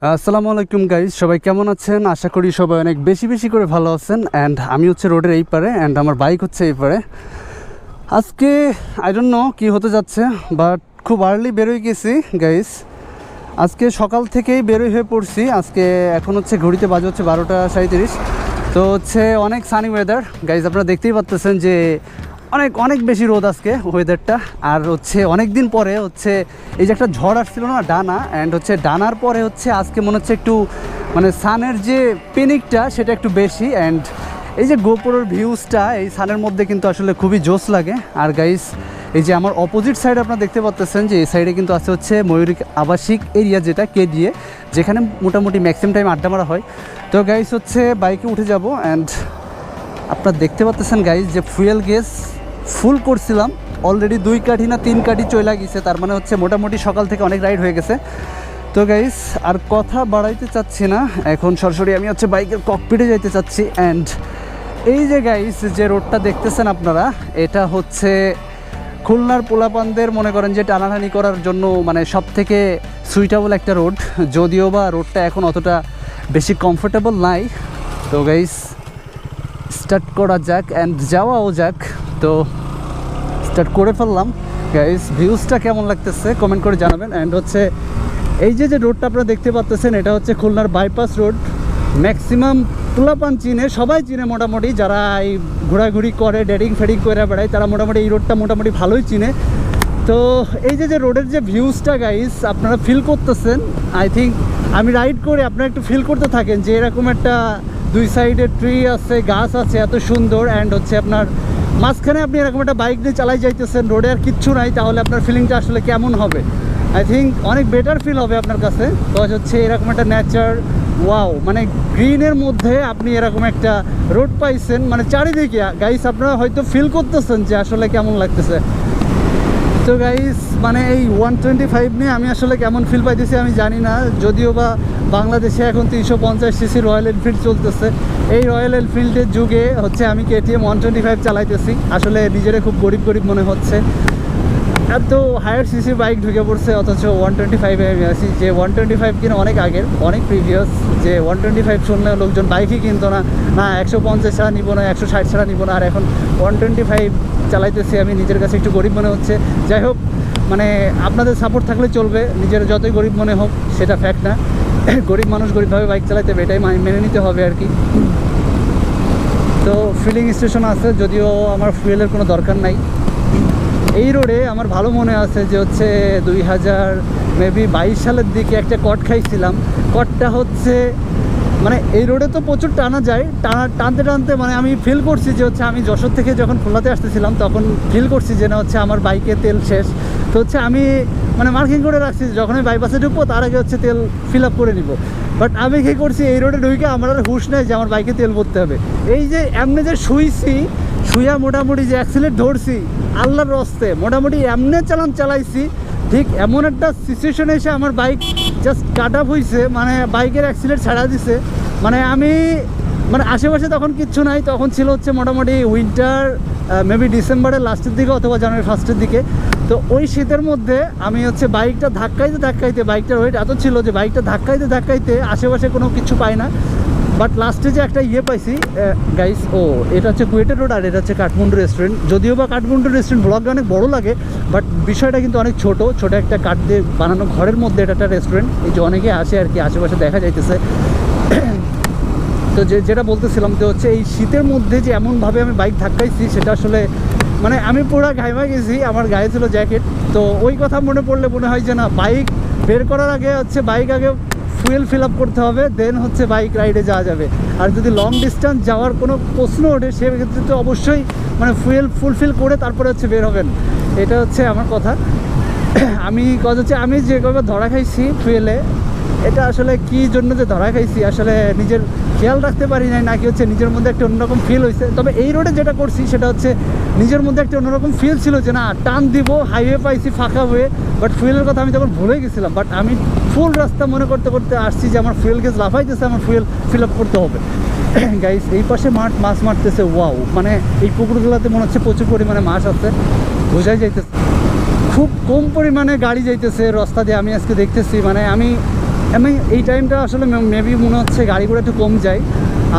আসসালামু আলাইকুম গাইজ, সবাই কেমন আছেন? আশা করি সবাই অনেক বেশি বেশি করে ভালো আছেন। অ্যান্ড আমি হচ্ছে রোডের এই পারে, অ্যান্ড আমার বাইক হচ্ছে এই পারে। আজকে আই ডোন্ট নো কী হতে যাচ্ছে, বাট খুব আর্লি বেরোয় গেছি গাইজ। আজকে সকাল থেকেই বেরোই হয়ে পড়ছি। আজকে এখন হচ্ছে ঘড়িতে বাজে হচ্ছে 12:37। তো হচ্ছে অনেক সানি ওয়েদার গাইজ, আপনারা দেখতেই পাচ্ছেন যে অনেক অনেক বেশি রোদ আজকে ওয়েদারটা। আর হচ্ছে অনেক দিন পরে হচ্ছে এই যে একটা ঝড় আসছিল না ডানা, অ্যান্ড হচ্ছে ডানার পরে হচ্ছে আজকে মনে হচ্ছে একটু মানে সানের যে পেনিকটা সেটা একটু বেশি। অ্যান্ড এই যে গোপুরের ভিউজটা এই সানের মধ্যে কিন্তু আসলে খুবই জোস লাগে। আর গাইস এই যে আমার অপোজিট সাইড আপনারা দেখতে পাচ্ছেন যে এই সাইডে কিন্তু আছে হচ্ছে ময়ূরিক আবাসিক এরিয়া, যেটা কেডিএ, যেখানে মোটামুটি ম্যাক্সিমাম টাইম আড্ডা মারা হয়। তো গাইস হচ্ছে বাইকে উঠে যাব, অ্যান্ড আপনারা দেখতে পাচ্ছেন গাইস যে ফুয়েল গ্যাস ফুল করছিলাম অলরেডি 2 কাঠি না 3 কাঠি চলে গেছে। তার মানে হচ্ছে মোটামুটি সকাল থেকে অনেক রাইড হয়ে গেছে। তো গাইস আর কথা বাড়াইতে চাচ্ছি না, এখন সরাসরি আমি হচ্ছে বাইকের ককপিটে যাইতে চাচ্ছি। অ্যান্ড এই যে গাইস যে রোডটা দেখতেছেন আপনারা, এটা হচ্ছে খুলনার পোলাপানদের মনে করেন যে টানাটানি করার জন্য মানে সব থেকে সুইটেবল একটা রোড, যদিও বা রোডটা এখন অতটা বেশি কমফোর্টেবল নাই। তো গাইস স্টার্ট করা যাক অ্যান্ড যাওয়াও যাক। তো স্টার্ট করে ফেললাম গাইস। ভিউজটা কেমন লাগতেছে কমেন্ট করে জানাবেন। অ্যান্ড হচ্ছে এই যে রোডটা আপনারা দেখতে পাচ্ছেন, এটা হচ্ছে খুলনার বাইপাস রোড। ম্যাক্সিমাম পোলাপান চিনে, সবাই চিনে মোটামুটি, যারা এই ঘোরাঘুরি করে ডেটিং ফেডিং করে বেড়ায় তারা মোটামুটি এই রোডটা মোটামুটি ভালোই চিনে। তো এই যে রোডের যে ভিউজটা গাইস আপনারা ফিল করতেছেন, আই থিঙ্ক আমি রাইড করে আপনারা একটু ফিল করতে থাকেন যে এরকম একটা 2 সাইডে ট্রি আছে, গাছ আছে, এত সুন্দর। অ্যান্ড হচ্ছে আপনার মাঝখানে আপনি এরকম একটা বাইক নিয়ে চালাই যাইতেছেন, রোডে আর কিচ্ছু নাই, তাহলে আপনার ফিলিংটা আসলে কেমন হবে? আই থিঙ্ক অনেক বেটার ফিল হবে আপনার কাছে। তো হচ্ছে এরকম একটা নেচার, ওয়াও, মানে গ্রিনের মধ্যে আপনি এরকম একটা রোড পাইছেন, মানে চারিদিকে গাইস আপনারা হয়তো ফিল করতেছেন যে আসলে কেমন লাগতেছে। তো গাইস মানে এই 125 নিয়ে আমি আসলে কেমন ফিল পাইতেছি আমি জানি না, যদিও বা বাংলাদেশে এখন 350 সিসি রয়্যাল এনফিল্ড চলতেছে। এই রয়্যাল এনফিল্ডের যুগে হচ্ছে আমি কেটিএম 125 চালাইতেছি, আসলে নিজেরা খুব গরিব গরিব মনে হচ্ছে। এত হায়ার সিসি বাইক ঢুকে পড়ছে, অথচ 125-এ আমি আছি। যে 125 কিনা অনেক আগের, অনেক প্রিভিয়াস, যে 125 শুনলে লোকজন বাইকই কিনতো না, না 150 ছাড়া নিব না, 160 ছাড়া নিব না। আর এখন 125 চালাইতেছি আমি, নিজের কাছে একটু গরিব মনে হচ্ছে। যাই হোক, মানে আপনাদের সাপোর্ট থাকলে চলবে, নিজের যতই গরিব মনে হোক সেটা ফ্যাক্ট না। গরিব মানুষ গরিবভাবে বাইক চালাইতে হবে, এটাই মেনে নিতে হবে আর কি। তো ফিলিং স্টেশন আছে, যদিও আমার ফুয়েলের কোনো দরকার নাই। এই রোডে আমার ভালো মনে আছে যে হচ্ছে 2022 সালের দিকে একটা কট খাইছিলাম। কটটা হচ্ছে মানে এই রোডে তো প্রচুর টানা যায়, টানতে টানতে মানে আমি ফিল করছি যে হচ্ছে আমি যশোর থেকে যখন খুলনাতে আসতেছিলাম তখন ফিল করছি যে না হচ্ছে আমার বাইকে তেল শেষ। তো হচ্ছে আমি মানে মার্কিং করে রাখছি যখন আমি বাইপাসে ঢুকবো তার আগে হচ্ছে তেল ফিল আপ করে নিব। বাট আমি কী করছি, এই রোডে ঢুকে আমার আর হুশ নেই যে আমার বাইকে তেল ভরতে হবে। এই যে এমনি যে শুইয়া মোটামুটি যে অ্যাক্সিলেট ধরছি আল্লাহর রস্তে, মোটামুটি এমনি চালাইছি, ঠিক এমন একটা সিচুয়েশনে এসে আমার বাইক জাস্ট কাট আপ হয়েছে, মানে বাইকের অ্যাক্সিলেট ছাড়া দিছে। মানে আমি মানে আশেপাশে তখন কিচ্ছু নাই, তখন ছিল হচ্ছে মোটামুটি উইন্টার, মেবি ডিসেম্বরের লাস্টের দিকে অথবা জানুয়ারি ফার্স্টের দিকে। তো ওই শীতের মধ্যে আমি হচ্ছে বাইকটা ধাক্কাইতে বাইকটার ওয়েট এত ছিল যে বাইকটা ধাক্কাইতে আশেপাশে কোনো কিছু পাই না। বাট লাস্টে যে একটা পাইছি গাইস, এটা হচ্ছে কুয়েটের রোড আর এটা হচ্ছে কাঠমান্ডু রেস্টুরেন্ট। যদিও বা কাঠমান্ডু রেস্টুরেন্ট ব্লগে অনেক বড় লাগে, বাট বিষয়টা কিন্তু অনেক ছোট একটা কাঠ দিয়ে বানানো ঘরের মধ্যে এটা একটা রেস্টুরেন্ট। এই যে অনেকে আসে আর কি, আশেপাশে দেখা যাইতেছে। তো যেটা বলতেছিলাম তো হচ্ছে এই শীতের মধ্যে যে এমনভাবে আমি বাইক ধাক্কাইছি সেটা আসলে মানে আমি পুরো ঘাইমা গেছি, আমার গায়ে ছিল জ্যাকেট। তো ওই কথা মনে পড়লে মনে হয় যে না, বাইক বের করার আগে হচ্ছে বাইক আগে ফুয়েল ফিল আপ করতে হবে, দেন হচ্ছে বাইক রাইডে যাওয়া যাবে। আর যদি লং ডিস্টেন্স যাওয়ার কোনো প্রশ্ন ওঠে সেক্ষেত্রে তো অবশ্যই মানে ফুয়েল ফুলফিল করে তারপরে হচ্ছে বের হবেন, এটা হচ্ছে আমার কথা। আমি যে কবে ধরা খাইছি ফুয়েলে, এটা আসলে কি জন্য যে ধরা খাইছি আসলে নিজের খেয়াল রাখতে পারি নাই, নাকি হচ্ছে নিজের মধ্যে একটা অন্যরকম ফিল হয়েছে। তবে এই রোডে যেটা করছি সেটা হচ্ছে নিজের মধ্যে একটা অন্যরকম ফিল ছিল যে না টান দিব, হাইওয়ে পাইছি ফাঁকা হয়ে, বাট ফুয়েলের কথা আমি তখন ভুলে গেছিলাম। বাট আমি ফুল রাস্তা মনে করতে আসছি যে আমার ফুয়েল গ্যাস লাফাইতেছে, আমার ফুয়েল ফিল আপ করতে হবে। গাইস এই পাশে মাছ মারতেছে, ওয়াও, মানে এই পুকুরগুলোতে মনে হচ্ছে প্রচুর পরিমাণে মাছ আছে, বোঝাই যাইতেছে। খুব কম পরিমাণে গাড়ি যাইতেছে রাস্তা দিয়ে, আমি আজকে দেখতেছি। মানে আমি আমি এই টাইমটা আসলে মেবি মনে হচ্ছে গাড়ি ঘোড়া একটু কম যায়,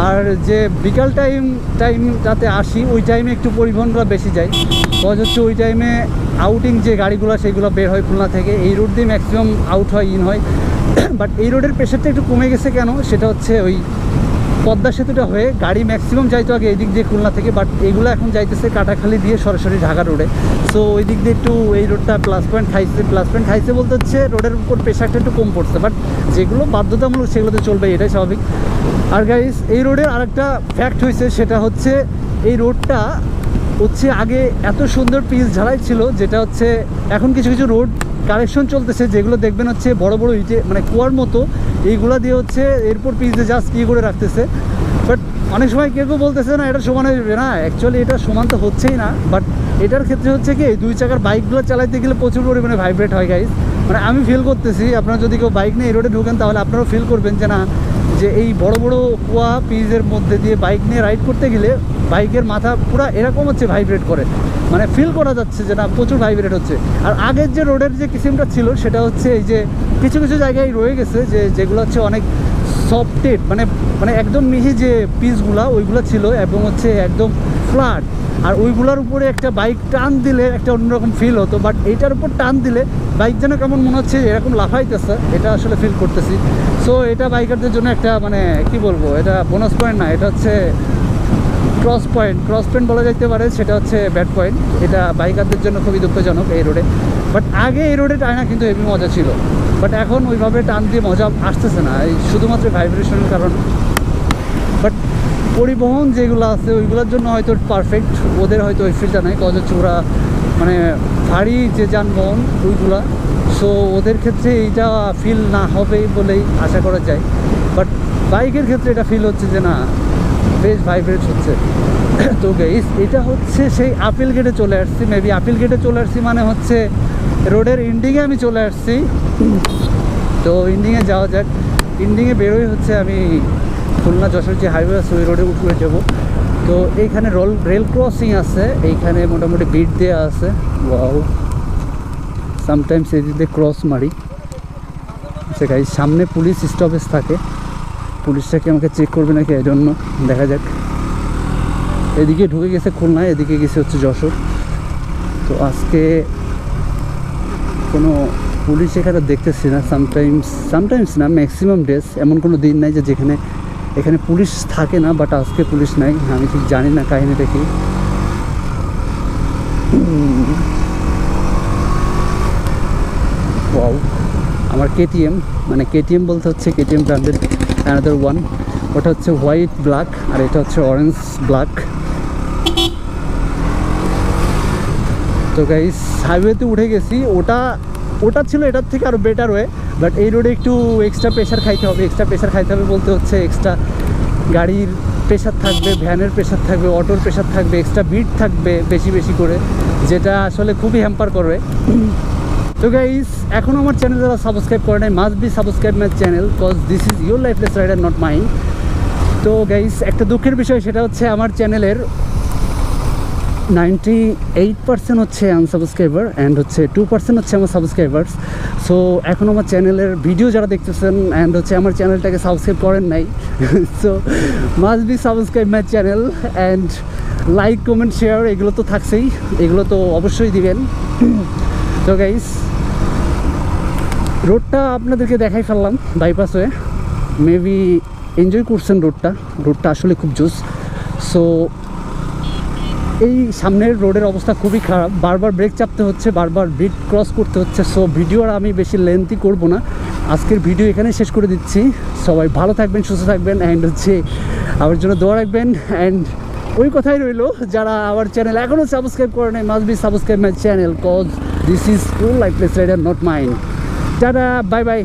আর যে বিকাল টাইমটাতে আসি ওই টাইমে একটু পরিবহনগুলো বেশি যায়। কজ হচ্ছে ওই টাইমে আউটিং যে গাড়িগুলো সেগুলো বের হয় খুলনা থেকে, এই রোড দিয়ে ম্যাক্সিমাম আউট হয় ইন হয়। বাট এই রোডের প্রেশারটা একটু কমে গেছে কেন, সেটা হচ্ছে ওই পদ্মা সেতুটা হয়ে গাড়ি ম্যাক্সিমাম যাইতো আগে এই দিক দিয়ে খুলনা থেকে, বাট এগুলো এখন যাইতেছে কাটাখালি দিয়ে সরাসরি ঢাকা রোডে। সো ওই দিক দিয়ে একটু এই রোডটা প্লাস পয়েন্ট খাইছে বলতে হচ্ছে রোডের উপর প্রেশারটা একটু কম পড়ছে, বাট যেগুলো বাধ্যতামূলক সেগুলোতে চলবে, এটাই স্বাভাবিক। আর গাইস এই রোডের আরেকটা ফ্যাক্ট হয়েছে, সেটা হচ্ছে এই রোডটা হচ্ছে আগে এত সুন্দর পিচ ঝালাই ছিল, যেটা হচ্ছে এখন কিছু কিছু রোড কারেকশন চলতেছে, যেগুলো দেখবেন হচ্ছে বড় বড় ইটে মানে কুয়ার মতো, এইগুলা দিয়ে হচ্ছে এরপর পিচে জাস্ট কী করে রাখতেছে। বাট অনেক সময় কেউ বলতেছে না এটা সমান হয়ে যাবে, না অ্যাকচুয়ালি এটা সমান তো হচ্ছেই না। বাট এটার ক্ষেত্রে হচ্ছে কি দুই চাকার বাইকগুলো চালাইতে গেলে প্রচুর পরিমাণে ভাইব্রেট হয় গাইজ, মানে আমি ফিল করতেছি। আপনারা যদি কেউ বাইক নিয়ে এই রোডে ঢুকেন তাহলে আপনারাও ফিল করবেন যে না, যে এই বড় বড় কুয়া পিচের মধ্যে দিয়ে বাইক নিয়ে রাইড করতে গেলে বাইকের মাথা পুরো এরকম হচ্ছে ভাইব্রেট করে, মানে ফিল করা যাচ্ছে যে না প্রচুর ভাইব্রেট হচ্ছে। আর আগের যে রোডের যে কিসিমটা ছিল সেটা হচ্ছে এই যে কিছু কিছু জায়গায় রয়ে গেছে যেগুলো হচ্ছে অনেক সফটেড, মানে একদম মিহি যে পিচগুলা ওইগুলো ছিল এবং হচ্ছে একদম ফ্ল্যাট, আর ওইগুলোর উপরে একটা বাইক টান দিলে একটা অন্যরকম ফিল হতো। বাট এইটার উপর টান দিলে বাইক যেন কেমন মনে হচ্ছে এরকম লাফাইতেছে, এটা আসলে ফিল করতেছি। সো এটা বাইকারদের জন্য একটা মানে কি বলবো, এটা বোনাস পয়েন্ট না, এটা হচ্ছে ক্রস পয়েন্ট বলা যাইতে পারে, সেটা হচ্ছে ব্যাড পয়েন্ট। এটা বাইকারদের জন্য খুবই দুঃখজনক এই রোডে। বাট আগে এই রোডে টানা কিন্তু হেভি মজা ছিল, বাট এখন ওইভাবে টান দিয়ে মজা আসতেছে না, এই শুধুমাত্র ভাইব্রেশনের কারণে। বাট পরিবহন যেগুলো আছে ওইগুলোর জন্য হয়তো পারফেক্ট, ওদের হয়তো ওই ফিলটা নেই, কজ হচ্ছে ওরা মানে ভারী যে যানবাহন ওইগুলা, সো ওদের ক্ষেত্রে এইটা ফিল না হবে বলেই আশা করা যায়। বাট বাইকের ক্ষেত্রে এটা ফিল হচ্ছে যে না বেশ ভাইব্রেট হচ্ছে। তো গাইস এটা হচ্ছে সেই আপিল গেটে চলে আসছি, মেবি আপিল গেটে চলে আসছি মানে হচ্ছে রোডের এন্ডিংয়ে আমি চলে আসছি। তো এন্ডিংয়ে যাওয়া যাক, এন্ডিংয়ে বেরোই হচ্ছে আমি খুলনা যশোর যে হাইওয়ে আছে ওই রোডে উঠে যাবো। তো এইখানে রেল ক্রসিং আছে, এইখানে মোটামুটি বিট দেওয়া আছে। ওয়াও, সামটাইমস এই দিকে ক্রস মারি। আচ্ছা গাইস সামনে পুলিশ স্টপেজ থাকে, পুলিশটা কি আমাকে চেক করবে নাকি এই জন্য দেখা যাক। এদিকে ঢুকে গেছে খুলনায়, এদিকে গেছে হচ্ছে যশোর। তো আজকে কোনো পুলিশ এখানে দেখতেছি না, সামটাইমস না, ম্যাক্সিমাম ডেজ এমন কোনো দিন নাই যে যেখানে এখানে পুলিশ থাকে না। বাট আজকে পুলিশ নাই, আমি ঠিক জানি না কাহিনিটা কি। ওয়াও, আমার কেটিএম, মানে কেটিএম বলতে হচ্ছে কেটিএম ব্র্যান্ডের অ্যানাদার ওয়ান, ওটা হচ্ছে হোয়াইট ব্ল্যাক আর এটা হচ্ছে অরেঞ্জ ব্ল্যাক। তো গাইস হাইওয়েতে উঠে গেছি, ওটা ছিল এটার থেকে আরও বেটার ওয়ে। বাট এই রোডে একটু এক্সট্রা প্রেশার খাইতে হবে বলতে হচ্ছে এক্সট্রা গাড়ির প্রেশার থাকবে, ভ্যানের প্রেশার থাকবে, অটোর প্রেশার থাকবে, এক্সট্রা বিট থাকবে বেশি করে, যেটা আসলে খুবই হ্যাম্পার করবে। তো গাইস এখনও আমার চ্যানেল যারা সাবস্ক্রাইব করে নাই, must be subscribe my channel, cause this is your lifeless rider not mine. তো গাইস একটা দুঃখের বিষয়, সেটা হচ্ছে আমার চ্যানেলের 98% হচ্ছে আনসাবস্ক্রাইবার অ্যান্ড হচ্ছে 2% হচ্ছে আমার সাবস্ক্রাইবার্স। সো এখন আমার চ্যানেলের ভিডিও যারা দেখতেছেন অ্যান্ড হচ্ছে আমার চ্যানেলটাকে সাবস্ক্রাইব করেন নাই, so must be subscribe my channel and like comment share এগুলো তো থাকছেই, এগুলো তো অবশ্যই দিবেন। তো গাইস রোডটা আপনাদেরকে দেখাই ফেললাম বাইপাস হয়ে, মেবি এনজয় করছেন রোডটা আসলে খুব জোস। সো এই সামনের রোডের অবস্থা খুবই খারাপ, বারবার ব্রেক চাপতে হচ্ছে, বারবার বিট ক্রস করতে হচ্ছে। সো ভিডিও আর আমি বেশি লেন্থি করব না, আজকের ভিডিও এখানে শেষ করে দিচ্ছি। সবাই ভালো থাকবেন, সুস্থ থাকবেন অ্যান্ড হচ্ছে আমার জন্য দোয়া রাখবেন। অ্যান্ড ওই কথাই রইলো, যারা আমার চ্যানেল এখনও সাবস্ক্রাইব করে নাই, must be subscribe my channel, cause this is your lifeless rider not mine. Tata, bye by.